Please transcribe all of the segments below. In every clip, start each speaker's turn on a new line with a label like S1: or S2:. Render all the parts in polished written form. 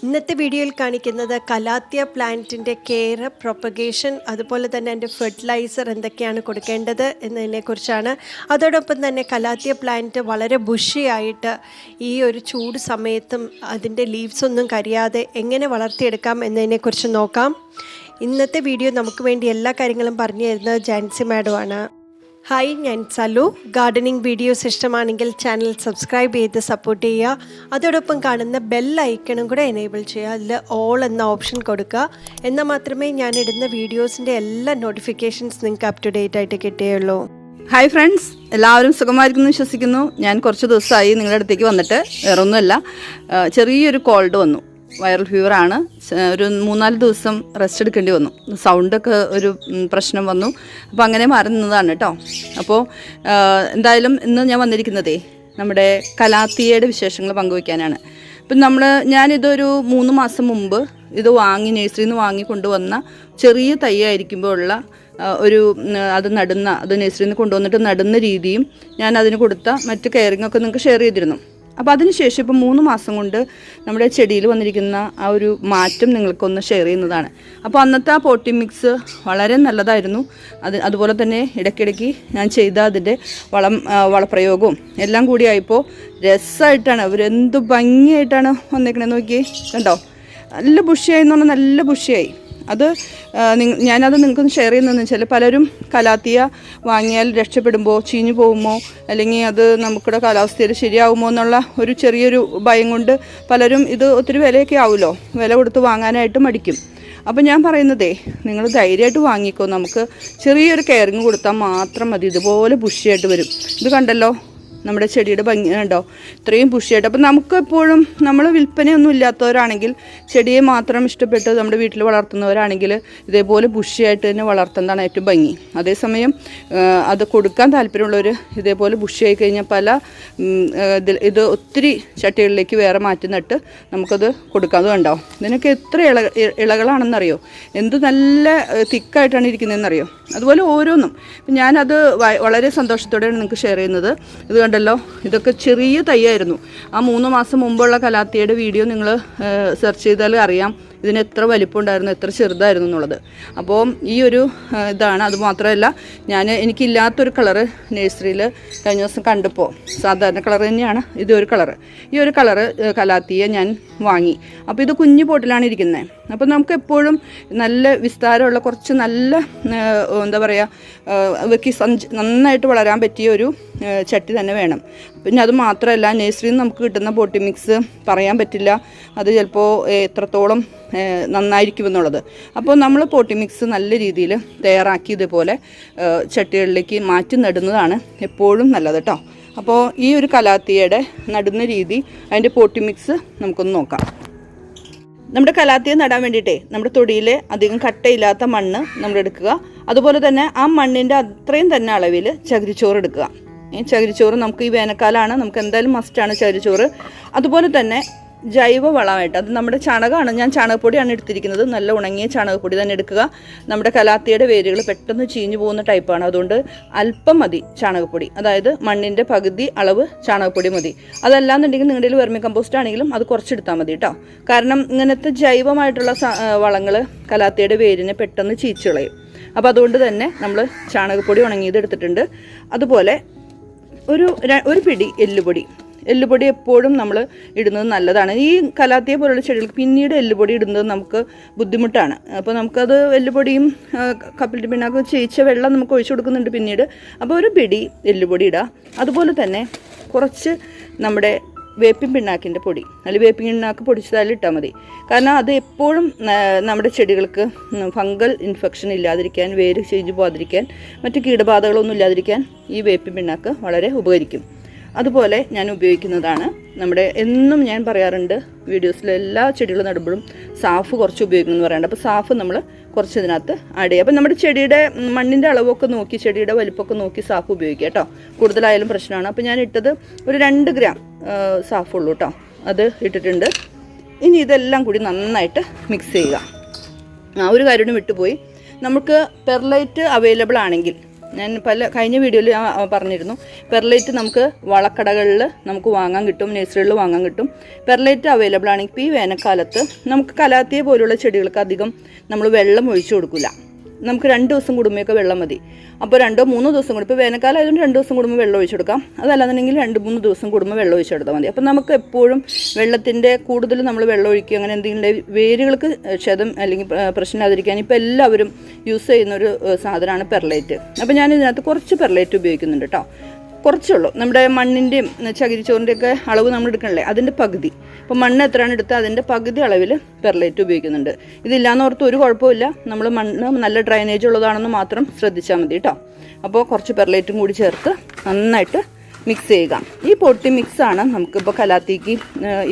S1: ഇന്നത്തെ വീഡിയോയിൽ കാണിക്കുന്നത് കലാത്തിയ പ്ലാന്റിൻ്റെ കെയർ, പ്രൊപ്പഗേഷൻ, അതുപോലെ തന്നെ അതിൻ്റെ ഫെർട്ടിലൈസർ എന്തൊക്കെയാണ് കൊടുക്കേണ്ടത് എന്നതിനെക്കുറിച്ചാണ്. അതോടൊപ്പം തന്നെ കലാത്തിയ പ്ലാന്റ് വളരെ ബുഷിയായിട്ട് ഈ ഒരു ചൂട് സമയത്തും അതിൻ്റെ ലീവ്സ് ഒന്നും കരിയാതെ എങ്ങനെ വളർത്തിയെടുക്കാം എന്നതിനെക്കുറിച്ച് നോക്കാം. ഇന്നത്തെ വീഡിയോ നമുക്ക് വേണ്ടി എല്ലാ കാര്യങ്ങളും പറഞ്ഞു തരുന്നത് ജാൻസി മാഡമാണ്. ഹായ്, ഞാൻ സലു. ഗാർഡനിങ് വീഡിയോസ് ഇഷ്ടമാണെങ്കിൽ ചാനൽ സബ്സ്ക്രൈബ് ചെയ്ത് സപ്പോർട്ട് ചെയ്യുക. അതോടൊപ്പം കാണുന്ന ബെൽ ഐക്കണും കൂടെ എനേബിൾ ചെയ്യുക. അതിൽ ഓൾ എന്ന ഓപ്ഷൻ കൊടുക്കുക. എന്നാൽ മാത്രമേ ഞാനിടുന്ന വീഡിയോസിൻ്റെ എല്ലാ നോട്ടിഫിക്കേഷൻസ് നിങ്ങൾക്ക് അപ് ടു ഡേറ്റ് ആയിട്ട് കിട്ടുകയുള്ളൂ.
S2: ഹായ് ഫ്രണ്ട്സ്, എല്ലാവരും സുഖമായിരിക്കുന്നു വിശ്വസിക്കുന്നു. ഞാൻ കുറച്ച് ദിവസമായി നിങ്ങളുടെ അടുത്തേക്ക് വന്നിട്ട് വേറൊന്നുമല്ല, ചെറിയൊരു കോൾഡ് വന്നു. വൈറൽ ഫീവറാണ്. ഒരു 3-4 ദിവസം റെസ്റ്റ് എടുക്കേണ്ടി വന്നു. സൗണ്ടൊക്കെ ഒരു പ്രശ്നം വന്നു. അപ്പോൾ അങ്ങനെ മാറുന്നതാണ് കേട്ടോ. അപ്പോൾ എന്തായാലും ഇന്ന് ഞാൻ വന്നിരിക്കുന്നതേ നമ്മുടെ കലാത്തിയയുടെ വിശേഷങ്ങൾ പങ്കുവയ്ക്കാനാണ്. ഇപ്പം ഞാനിതൊരു 3 മാസം മുമ്പ് ഇത് നഴ്സറിയിൽ നിന്ന് വാങ്ങി കൊണ്ടുവന്ന ചെറിയ തൈയായിരിക്കുമ്പോൾ ഉള്ള അത് നഴ്സറിയിൽ നിന്ന് കൊണ്ടുവന്നിട്ട് നടുന്ന രീതിയും ഞാൻ അതിന് കൊടുത്ത മറ്റ് കെയറിങ്ങൊക്കെ നിങ്ങൾക്ക് ഷെയർ ചെയ്തിരുന്നു. അപ്പോൾ അതിനുശേഷം ഇപ്പോൾ 3 മാസം കൊണ്ട് നമ്മുടെ ചെടിയിൽ വന്നിരിക്കുന്ന ആ ഒരു മാറ്റം നിങ്ങൾക്കൊന്ന് ഷെയർ ചെയ്യുന്നതാണ്. അപ്പോൾ അന്നത്തെ ആ പോട്ടിംഗ് മിക്സ് വളരെ നല്ലതായിരുന്നു. അതുപോലെ തന്നെ ഇടയ്ക്കിടയ്ക്ക് ഞാൻ ചെയ്ത അതിൻ്റെ വളപ്രയോഗവും എല്ലാം കൂടിയായപ്പോൾ രസമായിട്ടാണ്. അവരെന്ത് ഭംഗിയായിട്ടാണ് വന്നേക്കണേന്ന് നോക്കിയേ, കണ്ടോ? നല്ല ബുഷിയായി എന്ന് പറഞ്ഞാൽ നല്ല ബുഷിയായി. ഞാനത് നിങ്ങൾക്കൊന്ന് ഷെയർ ചെയ്യുന്നതെന്ന് വെച്ചാൽ, പലരും കലാത്തിയ വാങ്ങിയാൽ രക്ഷപ്പെടുമ്പോൾ ചീഞ്ഞു പോകുമോ, അല്ലെങ്കിൽ അത് നമുക്കിടെ കാലാവസ്ഥയിൽ ശരിയാകുമോ എന്നുള്ള ഒരു ചെറിയൊരു ഭയം കൊണ്ട് പലരും ഇത് ഒത്തിരി വിലയൊക്കെ ആവുമല്ലോ, വില കൊടുത്ത് വാങ്ങാനായിട്ട് മടിക്കും. അപ്പോൾ ഞാൻ പറയുന്നതേ, നിങ്ങൾ ധൈര്യമായിട്ട് വാങ്ങിക്കോ. നമുക്ക് ചെറിയൊരു കെയറിങ് കൊടുത്താൽ മാത്രം മതി, ഇതുപോലെ ബുഷിയായിട്ട് വരും. ഇത് കണ്ടല്ലോ നമ്മുടെ ചെടിയുടെ ഭംഗി കണ്ടോ, ഇത്രയും പുഷിയായിട്ട്. അപ്പം നമുക്കെപ്പോഴും നമ്മൾ വിൽപ്പനയൊന്നും ഇല്ലാത്തവരാണെങ്കിൽ, ചെടിയെ മാത്രം ഇഷ്ടപ്പെട്ട് നമ്മുടെ വീട്ടിൽ വളർത്തുന്നവരാണെങ്കിൽ ഇതേപോലെ ബുഷിയായിട്ട് തന്നെ വളർത്തുന്നതാണ് ഏറ്റവും ഭംഗി. അതേസമയം അത് കൊടുക്കാൻ താല്പര്യമുള്ളവർ ഇതേപോലെ ബുഷിയായി കഴിഞ്ഞാൽ ഇത് ഒത്തിരി ചട്ടികളിലേക്ക് വേറെ മാറ്റി നട്ട് നമുക്കത് കൊടുക്കാം. അത് കണ്ടോ, ഇതിനൊക്കെ എത്ര ഇളകളാണെന്നറിയോ, എന്ത് നല്ല തിക്കായിട്ടാണ് ഇരിക്കുന്നതെന്നറിയോ. അതുപോലെ ഓരോന്നും ഞാനത് വളരെ സന്തോഷത്തോടെയാണ് നിങ്ങൾക്ക് ഷെയർ ചെയ്യുന്നത്. ഇത് കണ്ടല്ലോ, ഇതൊക്കെ ചെറിയ തൈയായിരുന്നു. ആ 3 മാസം മുമ്പുള്ള കലാത്തിയുടെ വീഡിയോ നിങ്ങൾ സെർച്ച് ചെയ്താൽ അറിയാം ഇതിന് എത്ര വലിപ്പം ഉണ്ടായിരുന്നു, എത്ര ചെറുതായിരുന്നു എന്നുള്ളത്. അപ്പോൾ ഈ ഒരു ഇതാണ്. അതുമാത്രമല്ല, എനിക്കില്ലാത്തൊരു കളറ് നഴ്സറിയിൽ കഴിഞ്ഞ ദിവസം കണ്ടപ്പോൾ, സാധാരണ കളർ തന്നെയാണ് ഇതൊരു കളറ്. ഈ ഒരു കളറ് കലാത്തിയ ഞാൻ വാങ്ങി. അപ്പോൾ ഇത് കുഞ്ഞു പോട്ടിലാണ് ഇരിക്കുന്നത്. അപ്പോൾ നമുക്ക് എപ്പോഴും നല്ല വിസ്താരമുള്ള കുറച്ച് നല്ല എന്താ പറയുക, ഇവയ്ക്ക് നന്നായിട്ട് വളരാൻ പറ്റിയ ഒരു ചട്ടി തന്നെ വേണം. പിന്നെ അത് മാത്രമല്ല, നഴ്സറിയിൽ നിന്ന് നമുക്ക് കിട്ടുന്ന പോട്ടി മിക്സ് പറയാൻ പറ്റില്ല, അത് ചിലപ്പോൾ എത്രത്തോളം നന്നായിരിക്കുമെന്നുള്ളത്. അപ്പോൾ നമ്മൾ പോട്ടി മിക്സ് നല്ല രീതിയിൽ തയ്യാറാക്കി ഇതുപോലെ ചട്ടികളിലേക്ക് മാറ്റി നടുന്നതാണ് എപ്പോഴും നല്ലത് കേട്ടോ. അപ്പോൾ ഈ ഒരു കലാത്തിയയുടെ നടുന്ന രീതി, അതിൻ്റെ പോട്ടി മിക്സ് നമുക്കൊന്ന് നോക്കാം. നമ്മുടെ കലാത്തിയ നടാൻ വേണ്ടിയിട്ടേ നമ്മുടെ തൊടിയിൽ അധികം കട്ടയില്ലാത്ത മണ്ണ് നമ്മൾ എടുക്കുക. അതുപോലെ തന്നെ ആ മണ്ണിൻ്റെ അത്രയും തന്നെ അളവിൽ ചകിരിച്ചോറ് എടുക്കുക. ചകിരിച്ചോറ് നമുക്ക് ഈ വേനൽക്കാലമാണ്, നമുക്ക് എന്തായാലും മസ്റ്റാണ് ചകിരിച്ചോറ്. അതുപോലെ തന്നെ ജൈവ വളമായിട്ട്, അത് നമ്മുടെ ചാണകമാണ്, ഞാൻ ചാണകപ്പൊടിയാണ് എടുത്തിരിക്കുന്നത്. നല്ല ഉണങ്ങിയ ചാണകപ്പൊടി തന്നെ എടുക്കുക. നമ്മുടെ കലാത്തിയുടെ വേരുകൾ പെട്ടെന്ന് ചീഞ്ഞു പോകുന്ന ടൈപ്പാണ്, അതുകൊണ്ട് അല്പം മതി ചാണകപ്പൊടി. അതായത് മണ്ണിൻ്റെ പകുതി അളവ് ചാണകപ്പൊടി മതി. അതല്ലാന്നുണ്ടെങ്കിൽ നിങ്ങളുടെ വെർമി കമ്പോസ്റ്റ് ആണെങ്കിലും അത് കുറച്ചെടുത്താൽ മതി കേട്ടോ. കാരണം ഇങ്ങനത്തെ ജൈവമായിട്ടുള്ള വളങ്ങൾ കലാത്തിയുടെ വേരിനെ പെട്ടെന്ന് ചീച്ചു കളയും. അപ്പോൾ അതുകൊണ്ട് തന്നെ നമ്മൾ ചാണകപ്പൊടി ഉണങ്ങിയത് എടുത്തിട്ടുണ്ട്. അതുപോലെ ഒരു പിടി എല്ലുപൊടി എപ്പോഴും നമ്മൾ ഇടുന്നത് നല്ലതാണ്. ഈ കലാത്തിയ പോലുള്ള ചെടികൾക്ക് പിന്നീട് എല്ലുപൊടി ഇടുന്നത് നമുക്ക് ബുദ്ധിമുട്ടാണ്. അപ്പോൾ നമുക്കത് എല്ലുപൊടിയും കപ്പലിൻ്റെ പിണ്ണാക്ക് ചേച്ച വെള്ളം നമുക്ക് ഒഴിച്ചു കൊടുക്കുന്നുണ്ട് പിന്നീട്. അപ്പോൾ ഒരു പിടി എല്ലുപൊടി ഇടുക. അതുപോലെ തന്നെ കുറച്ച് നമ്മുടെ വേപ്പിൻ പിണ്ണാക്കിൻ്റെ പൊടി, അല്ലെങ്കിൽ വേപ്പിൻ പിണ്ണാക്ക് പൊടിച്ചതായാലും ഇട്ടാൽ മതി. കാരണം അത് എപ്പോഴും നമ്മുടെ ചെടികൾക്ക് ഫംഗൽ ഇൻഫെക്ഷൻ ഇല്ലാതിരിക്കാൻ, വേര് ചീഞ്ഞു പോകാതിരിക്കാൻ, മറ്റ് കീടബാധകളൊന്നും ഇല്ലാതിരിക്കാൻ ഈ വേപ്പിൻ പിണ്ണാക്ക് വളരെ ഉപകരിക്കും. അതുപോലെ ഞാൻ ഉപയോഗിക്കുന്നതാണ് എന്നും ഞാൻ പറയാറുണ്ട് വീഡിയോസിൽ, എല്ലാ ചെടികളും നടുമ്പോഴും സാഫ് കുറച്ച് ഉപയോഗിക്കുന്നു എന്ന് പറയാറുണ്ട്. അപ്പോൾ സാഫ് നമ്മൾ കുറച്ച് ഇതിനകത്ത് ആഡ് ചെയ്യുക. അപ്പോൾ നമ്മുടെ ചെടിയുടെ മണ്ണിൻ്റെ അളവൊക്കെ നോക്കി, ചെടിയുടെ വലിപ്പമൊക്കെ നോക്കി സാഫ് ഉപയോഗിക്കുക കേട്ടോ. കൂടുതലായാലും പ്രശ്നമാണ്. അപ്പോൾ ഞാൻ ഇട്ടത് ഒരു 2 ഗ്രാം സാഫുള്ളൂ കേട്ടോ, അത് ഇട്ടിട്ടുണ്ട്. ഇനി ഇതെല്ലാം കൂടി നന്നായിട്ട് മിക്സ് ചെയ്യുക. ഒരു കാര്യം വിട്ടുപോയി, നമുക്ക് പെർലൈറ്റ് അവൈലബിൾ ആണെങ്കിൽ ഞാൻ കഴിഞ്ഞ വീഡിയോയിൽ പറഞ്ഞിരുന്നു, പെർലൈറ്റ് നമുക്ക് വളക്കടകളിൽ നമുക്ക് വാങ്ങാൻ കിട്ടും, നഴ്സറികളിൽ വാങ്ങാൻ കിട്ടും. പെർലൈറ്റ് അവൈലബിൾ ആണെങ്കിൽ ഇപ്പോൾ ഈ വേനൽക്കാലത്ത് നമുക്ക് കലാത്തിയ പോലുള്ള ചെടികൾക്ക് അധികം നമ്മൾ വെള്ളം ഒഴിച്ചു കൊടുക്കില്ല. നമുക്ക് 2 ദിവസം കൂടുമ്പോഴൊക്കെ വെള്ളം മതി. അപ്പോൾ 2-3 ദിവസം കൂടും. ഇപ്പോൾ വേനൽക്കാലം ആയതുകൊണ്ട് 2 ദിവസം കൂടുമ്പോൾ വെള്ളം ഒഴിച്ചു കൊടുക്കാം. അതല്ലാന്നുണ്ടെങ്കിൽ 2-3 ദിവസം കൂടുമ്പോൾ വെള്ളം ഒഴിച്ചു കൊടുത്താൽ മതി. അപ്പോൾ നമുക്ക് എപ്പോഴും വെള്ളത്തിൻ്റെ കൂടുതൽ നമ്മൾ വെള്ളം ഒഴിക്കുക അങ്ങനെ എന്തെങ്കിലും വേരുകൾക്ക് ക്ഷതം അല്ലെങ്കിൽ പ്രശ്നമില്ലാതിരിക്കാൻ ഇപ്പോൾ എല്ലാവരും യൂസ് ചെയ്യുന്നൊരു സാധനമാണ് പെർലൈറ്റ്. അപ്പോൾ ഞാൻ ഇതിനകത്ത് കുറച്ച് പെർലൈറ്റ് ഉപയോഗിക്കുന്നുണ്ട് കേട്ടോ. കുറച്ചുള്ളൂ. നമ്മുടെ മണ്ണിൻ്റെയും ചകിരിച്ചോറിൻ്റെയൊക്കെ അളവ് നമ്മൾ എടുക്കണല്ലേ, അതിൻ്റെ പകുതി. അപ്പോൾ മണ്ണ് എത്രയാണ് എടുത്ത് അതിൻ്റെ പകുതി അളവിൽ പെർലൈറ്റ് ഉപയോഗിക്കുന്നുണ്ട്. ഇതില്ലാന്ന് ഓർത്ത് ഒരു കുഴപ്പമില്ല. നമ്മൾ മണ്ണ് നല്ല ഡ്രൈനേജ് ഉള്ളതാണെന്ന് മാത്രം ശ്രദ്ധിച്ചാൽ മതി കേട്ടോ. അപ്പോൾ കുറച്ച് പെർലൈറ്റും കൂടി ചേർത്ത് നന്നായിട്ട് മിക്സ് ചെയ്യുക. ഈ പൊട്ടി മിക്സാണ് നമുക്കിപ്പോൾ കലാത്തിക്ക്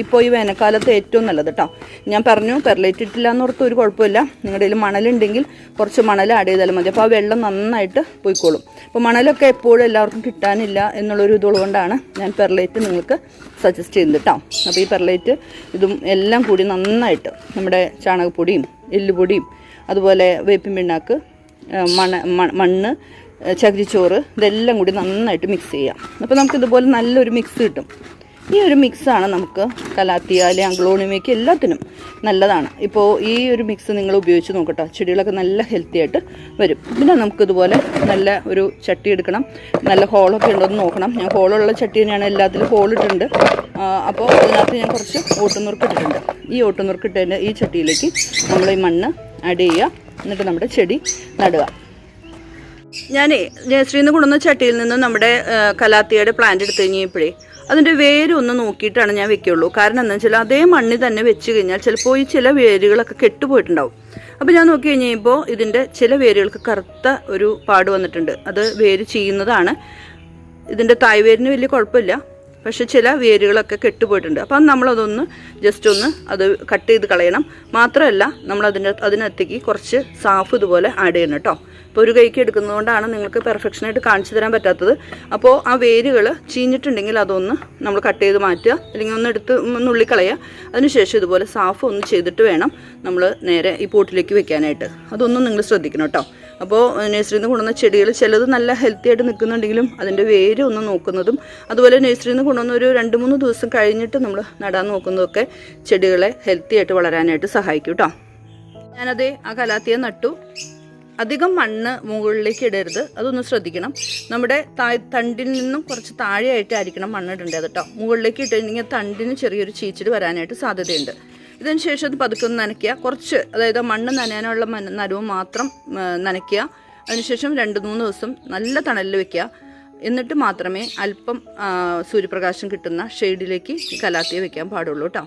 S2: ഇപ്പോൾ ഈ വേനൽക്കാലത്ത് ഏറ്റവും നല്ലത് കേട്ടോ. ഞാൻ പറഞ്ഞു പെർലൈറ്റ് ഇട്ടില്ല എന്നോർത്ത് ഒരു കുഴപ്പമില്ല. നിങ്ങളുടെ കയ്യിൽ മണലുണ്ടെങ്കിൽ കുറച്ച് മണൽ ആഡ് ചെയ്താലും മതി. അപ്പോൾ ആ വെള്ളം നന്നായിട്ട് പോയിക്കോളും. അപ്പോൾ മണലൊക്കെ എപ്പോഴും എല്ലാവർക്കും കിട്ടാനില്ല എന്നുള്ളൊരു ഇതുകൊണ്ടാണ് ഞാൻ പെർലൈറ്റ് നിങ്ങൾക്ക് സജസ്റ്റ് ചെയ്യുന്നത് കേട്ടോ. അപ്പോൾ ഈ പെർലൈറ്റ് ഇതും എല്ലാം കൂടി നന്നായിട്ട് നമ്മുടെ ചാണകപ്പൊടിയും എല്ലുപൊടിയും അതുപോലെ വേപ്പിൻ പിണ്ണാക്ക്, മണ്ണ്, ചകിരിച്ചോറ് ഇതെല്ലാം കൂടി നന്നായിട്ട് മിക്സ് ചെയ്യാം. അപ്പോൾ നമുക്കിതുപോലെ നല്ലൊരു മിക്സ് കിട്ടും. ഈ ഒരു മിക്സാണ് നമുക്ക് കലാത്തിയ അല്ലെങ്കിൽ അഗ്ലോണിമയ്ക്ക് എല്ലാത്തിനും നല്ലതാണ്. ഇപ്പോൾ ഈ ഒരു മിക്സ് നിങ്ങൾ ഉപയോഗിച്ച് നോക്കട്ടോ, ചെടികളൊക്കെ നല്ല ഹെൽത്തി ആയിട്ട് വരും. പിന്നെ നമുക്കിതുപോലെ നല്ല ഒരു ചട്ടി എടുക്കണം. നല്ല ഹോളൊക്കെ ഉണ്ടോയെന്ന് നോക്കണം. ഞാൻ ഹോളുള്ള ചട്ടി തന്നെയാണ്, എല്ലാത്തിലും ഹോളിട്ടുണ്ട്. അപ്പോൾ അതിനകത്ത് ഞാൻ കുറച്ച് ഓട്ടുനുറുക്കിട്ടിട്ടുണ്ട്. ഈ ഓട്ടുനുറുക്കിട്ടതിൻ്റെ ഈ ചട്ടിയിലേക്ക് നമ്മൾ ഈ മണ്ണ് ആഡ് ചെയ്യുക. എന്നിട്ട് നമ്മുടെ ചെടി നടുക. ഞാനേ നഴ്സറിയിൽ നിന്ന് കൊണ്ടുവന്ന ചട്ടിയിൽ നിന്ന് നമ്മുടെ കലാത്തിയയുടെ പ്ലാന്റ് എടുത്തു കഴിഞ്ഞപ്പോഴേ അതിൻ്റെ വേര് ഒന്ന് നോക്കിയിട്ടാണ് ഞാൻ വെക്കുകയുള്ളൂ. കാരണം എന്താണെന്ന് വെച്ചാൽ അതേ മണ്ണിൽ തന്നെ വെച്ച് കഴിഞ്ഞാൽ ചിലപ്പോൾ ഈ ചില വേരുകളൊക്കെ കെട്ടുപോയിട്ടുണ്ടാവും. അപ്പോൾ ഞാൻ നോക്കി കഴിഞ്ഞപ്പോൾ ഇതിൻ്റെ ചില വേരുകൾക്ക് കറുത്ത ഒരു പാട് വന്നിട്ടുണ്ട്. അത് വേര് ചെയ്യുന്നതാണ്. ഇതിൻ്റെ തായ്വേരിന് വലിയ കുഴപ്പമില്ല, പക്ഷേ ചില വേരുകളൊക്കെ കെട്ടുപോയിട്ടുണ്ട്. അപ്പം നമ്മളതൊന്ന് ജസ്റ്റ് ഒന്ന് അത് കട്ട് ചെയ്ത് കളയണം. മാത്രമല്ല നമ്മൾ അതിനകത്തേക്ക് കുറച്ച് സാഫ് ഇതുപോലെ ആഡ് ചെയ്യണം കേട്ടോ. അപ്പോൾ ഒരു കൈക്ക് എടുക്കുന്നതുകൊണ്ടാണ് നിങ്ങൾക്ക് പെർഫെക്ഷനായിട്ട് കാണിച്ചു തരാൻ പറ്റാത്തത്. അപ്പോൾ ആ വേരുകൾ ചീഞ്ഞിട്ടുണ്ടെങ്കിൽ അതൊന്ന് നമ്മൾ കട്ട് ചെയ്ത് മാറ്റുക, അല്ലെങ്കിൽ ഒന്ന് എടുത്ത് നുള്ളിക്കളയുക. അതിനുശേഷം ഇതുപോലെ സാഫ് ഒന്ന് ചെയ്തിട്ട് വേണം നമ്മൾ നേരെ ഈ പോട്ടിലേക്ക് വെക്കാനായിട്ട്. അതൊന്നും നിങ്ങൾ ശ്രദ്ധിക്കണം കേട്ടോ. അപ്പോൾ നഴ്സറിയിൽ നിന്ന് കൊണ്ടുവന്ന ചെടികൾ ചിലത് നല്ല ഹെൽത്തി ആയിട്ട് നിൽക്കുന്നുണ്ടെങ്കിലും അതിൻ്റെ വേര് ഒന്ന് നോക്കുന്നതും അതുപോലെ നഴ്സറിയിൽ നിന്ന് കൊണ്ടുവന്ന ഒരു 2-3 ദിവസം കഴിഞ്ഞിട്ട് നമ്മൾ നടാൻ നോക്കുന്നതൊക്കെ ചെടികളെ ഹെൽത്തി ആയിട്ട് വളരാനായിട്ട് സഹായിക്കും കേട്ടോ. ഞാനത് ആ കലാത്തിയ നട്ടു. അധികം മണ്ണ് മുകളിലേക്ക് ഇടരുത്, അതൊന്ന് ശ്രദ്ധിക്കണം. നമ്മുടെ തണ്ടിൽ നിന്നും കുറച്ച് താഴെയായിട്ടായിരിക്കണം മണ്ണിടേണ്ടത് കേട്ടോ. മുകളിലേക്ക് ഇട്ടിട്ടുണ്ടെങ്കിൽ തണ്ടിന് ചെറിയൊരു ചീച്ചിൽ വരാനായിട്ട് സാധ്യതയുണ്ട്. ഇതിന് ശേഷം അത് പതുക്കെ ഒന്ന് നനയ്ക്കുക. കുറച്ച്, അതായത് മണ്ണ് നനയാനുള്ള നനവ് മാത്രം നനയ്ക്കുക. അതിനുശേഷം 2-3 ദിവസം നല്ല തണലിൽ വെക്കുക. എന്നിട്ട് മാത്രമേ അല്പം സൂര്യപ്രകാശം കിട്ടുന്ന ഷെയ്ഡിലേക്ക് ഈ കലാത്തിയ വെക്കാൻ പാടുള്ളൂ കേട്ടോ.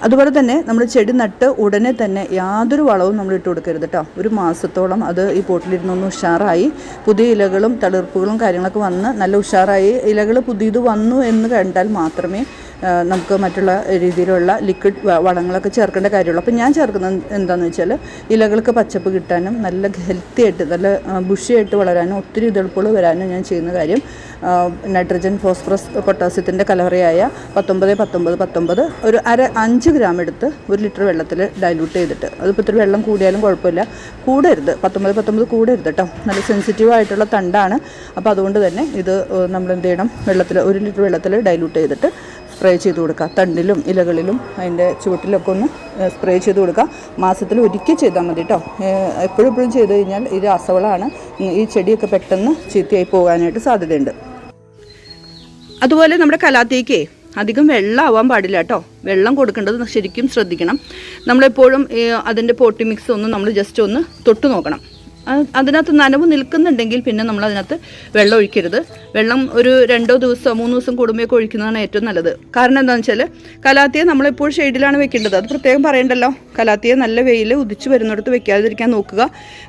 S2: അതുപോലെ തന്നെ നമ്മൾ ചെടി നട്ട് ഉടനെ തന്നെ യാതൊരു വളവും നമ്മൾ ഇട്ട് കൊടുക്കരുത് കേട്ടോ. ഒരു മാസത്തോളം അത് ഈ പോട്ടിലിരുന്നൊന്ന് ഉഷാറായി പുതിയ ഇലകളും തളിർപ്പുകളും കാര്യങ്ങളൊക്കെ വന്ന് നല്ല ഉഷാറായി ഇലകൾ പുതിയത് വന്നു എന്ന് കണ്ടാൽ മാത്രമേ നമുക്ക് മറ്റുള്ള രീതിയിലുള്ള ലിക്വിഡ് വളങ്ങളൊക്കെ ചേർക്കേണ്ട കാര്യമുള്ളൂ. അപ്പോൾ ഞാൻ ചേർക്കുന്നത് എന്താണെന്ന് വെച്ചാൽ ഇലകൾക്ക് പച്ചപ്പ് കിട്ടാനും നല്ല ഹെൽത്തി ആയിട്ട് നല്ല ബുഷിയായിട്ട് വളരാനും ഒത്തിരി ഇതളുപ്പുകൾ വരാനും ഞാൻ ചെയ്യുന്ന കാര്യം നൈട്രജൻ, ഫോസ്ഫറസ്, പൊട്ടാസ്യത്തിൻ്റെ കലവറയായ 19-19-19 ഒരു 5 ഗ്രാം എടുത്ത് 1 ലിറ്റർ വെള്ളത്തിൽ ഡൈല്യൂട്ട് ചെയ്തിട്ട്, അതിപ്പോൾ ഇത്തിരി വെള്ളം കൂടിയാലും കുഴപ്പമില്ല, കൂടരുത്, 19-19 കൂടരുത് കേട്ടോ. നല്ല സെൻസിറ്റീവ് ആയിട്ടുള്ള തണ്ടാണ്. അപ്പോൾ അതുകൊണ്ട് തന്നെ ഇത് നമ്മൾ എന്ത് ചെയ്യണം, 1 ലിറ്റർ വെള്ളത്തിൽ ഡൈല്യൂട്ട് ചെയ്തിട്ട് സ്പ്രേ ചെയ്ത് കൊടുക്കുക. തണ്ടിലും ഇലകളിലും അതിൻ്റെ ചുവട്ടിലൊക്കെ ഒന്ന് സ്പ്രേ ചെയ്ത് കൊടുക്കുക. മാസത്തിൽ ഒരിക്കൽ ചെയ്താൽ മതി കേട്ടോ. എപ്പോഴും ചെയ്ത് കഴിഞ്ഞാൽ ഇത് രാസവളമാണ്, ഈ ചെടിയൊക്കെ പെട്ടെന്ന് ചീത്തയായി പോകാനായിട്ട് സാധ്യതയുണ്ട്. അതുപോലെ നമ്മുടെ കലാത്തിക്ക് അധികം വെള്ളം ആവാൻ പാടില്ല കേട്ടോ. വെള്ളം കൊടുക്കേണ്ടത് ശരിക്കും ശ്രദ്ധിക്കണം. നമ്മളെപ്പോഴും അതിൻ്റെ പോട്ടി മിക്സ് ഒന്ന് നമ്മൾ ജസ്റ്റ് ഒന്ന് തൊട്ട് നോക്കണം. അതിനകത്ത് നനവ് നിൽക്കുന്നുണ്ടെങ്കിൽ പിന്നെ നമ്മൾ അതിനകത്ത് വെള്ളം ഒഴിക്കരുത്. വെള്ളം ഒരു 2 ദിവസം 3 ദിവസം കൂടുമ്പോഴൊക്കെ ഒഴിക്കുന്നതാണ് ഏറ്റവും നല്ലത്. കാരണം എന്താണെന്ന് വെച്ചാൽ കലാത്തിയ നമ്മളെപ്പോഴും ഷെയ്ഡിലാണ് വെക്കേണ്ടത്. അത് പ്രത്യേകം പറയണ്ടല്ലോ. കലാത്തിയ നല്ല വെയിൽ ഉദിച്ച് വരുന്നിടത്ത് വെക്കാതിരിക്കാൻ നോക്കുക.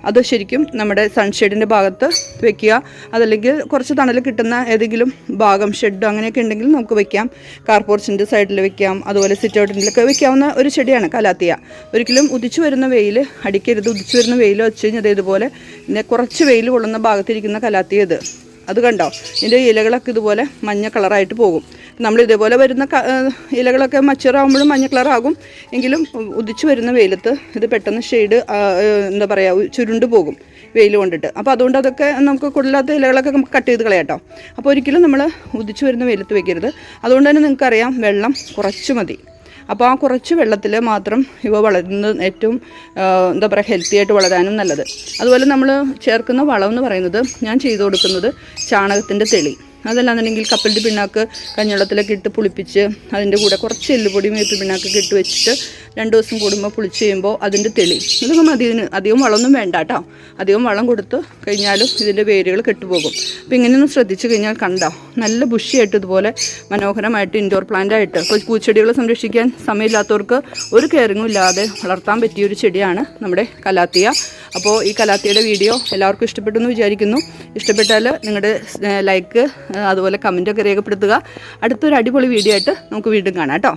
S2: അത് ശരിക്കും നമ്മുടെ സൺഷെയ്ഡിൻ്റെ ഭാഗത്ത് വെക്കുക. അതല്ലെങ്കിൽ കുറച്ച് തണൽ കിട്ടുന്ന ഏതെങ്കിലും ഭാഗം ഷെഡ് അങ്ങനെയൊക്കെ ഉണ്ടെങ്കിൽ നമുക്ക് വെക്കാം. കാർപോർച്ചിൻ്റെ സൈഡിൽ വെക്കാം. അതുപോലെ സിറ്റ് ഔട്ടിലൊക്കെ വെക്കാവുന്ന ഒരു ചെടിയാണ് കലാത്തിയ. ഒരിക്കലും ഉദിച്ചു വരുന്ന വെയിൽ അടിക്കരുത്. ഉദിച്ചു വരുന്ന വെയിൽ വെച്ച് കഴിഞ്ഞാൽ ഇതുപോലെ പിന്നെ കുറച്ച് വെയിൽ കൊള്ളുന്ന ഭാഗത്തിരിക്കുന്ന കലാത്തിയ അത് കണ്ടോ, ഇതിൻ്റെ ഇലകളൊക്കെ ഇതുപോലെ മഞ്ഞ കളറായിട്ട് പോകും. നമ്മൾ ഇതേപോലെ വരുന്ന ഇലകളൊക്കെ മച്ചറാകുമ്പോഴും മഞ്ഞ കളറാകും. എങ്കിലും ഉദിച്ചു വരുന്ന വെയിലത്ത് ഇത് പെട്ടെന്ന് ഷെയ്ഡ് എന്താ പറയുക ചുരുണ്ട് പോകും. വെയിൽ കൊണ്ടിട്ട്. അപ്പോൾ അതുകൊണ്ട് അതൊക്കെ നമുക്ക് കൊള്ളില്ലാത്ത ഇലകളൊക്കെ നമുക്ക് കട്ട് ചെയ്ത് കളയാട്ടോ. അപ്പോൾ ഒരിക്കലും നമ്മൾ ഉദിച്ചു വരുന്ന വെയിലത്ത് വെക്കരുത്. അതുകൊണ്ട് തന്നെ നിങ്ങൾക്കറിയാം വെള്ളം കുറച്ച് മതി. അപ്പോൾ ആ കുറച്ച് വെള്ളത്തിൽ മാത്രം ഇവ വളരുന്നത് ഏറ്റവും എന്താ പറയുക ഹെൽത്തി ആയിട്ട് വളരാനും നല്ലത്. അതുപോലെ നമ്മൾ ചേർക്കുന്ന വളം എന്ന് പറയുന്നത് ഞാൻ ചെയ്തു കൊടുക്കുന്നത് ചാണകത്തിൻ്റെ തെളി, അതല്ലാന്നുണ്ടെങ്കിൽ കപ്പലിൻ്റെ പിണ്ണാക്ക് കഞ്ഞിവെള്ളത്തിലൊക്കെ ഇട്ട് പുളിപ്പിച്ച് അതിൻ്റെ കൂടെ കുറച്ച് എല്ലുപൊടിയും വേപ്പിൻ പിണ്ണാക്കൊക്കെ ഇട്ട് വെച്ചിട്ട് 2 ദിവസം കൂടുമ്പോൾ പുളിച്ച് കഴിയുമ്പോൾ അതിൻ്റെ തെളി, ഇതൊക്കെ മതി. അധികം വളമൊന്നും വേണ്ട കേട്ടോ. അധികം വളം കൊടുത്ത് കഴിഞ്ഞാലും ഇതിൻ്റെ വേരുകൾ കെട്ടുപോകും. അപ്പോൾ ഇങ്ങനെയൊന്നും ശ്രദ്ധിച്ചു കഴിഞ്ഞാൽ കണ്ടോ നല്ല ബുഷിയായിട്ട് ഇതുപോലെ മനോഹരമായിട്ട് ഇൻഡോർ പ്ലാന്റ് ആയിട്ട് ഇപ്പോൾ പൂച്ചെടികളെ സംരക്ഷിക്കാൻ സമയമില്ലാത്തവർക്ക് ഒരു കെയറിങ്ങും ഇല്ലാതെ വളർത്താൻ പറ്റിയൊരു ചെടിയാണ് നമ്മുടെ കലാത്തിയ. അപ്പോൾ ഈ കലാത്തിയുടെ വീഡിയോ എല്ലാവർക്കും ഇഷ്ടപ്പെട്ടു എന്ന് വിചാരിക്കുന്നു. ഇഷ്ടപ്പെട്ടാൽ നിങ്ങളുടെ ലൈക്ക് അതുപോലെ കമൻറ്റൊക്കെ രേഖപ്പെടുത്തുക. അടുത്തൊരു അടിപൊളി വീഡിയോ ആയിട്ട് നമുക്ക് വീണ്ടും കാണാം കേട്ടോ.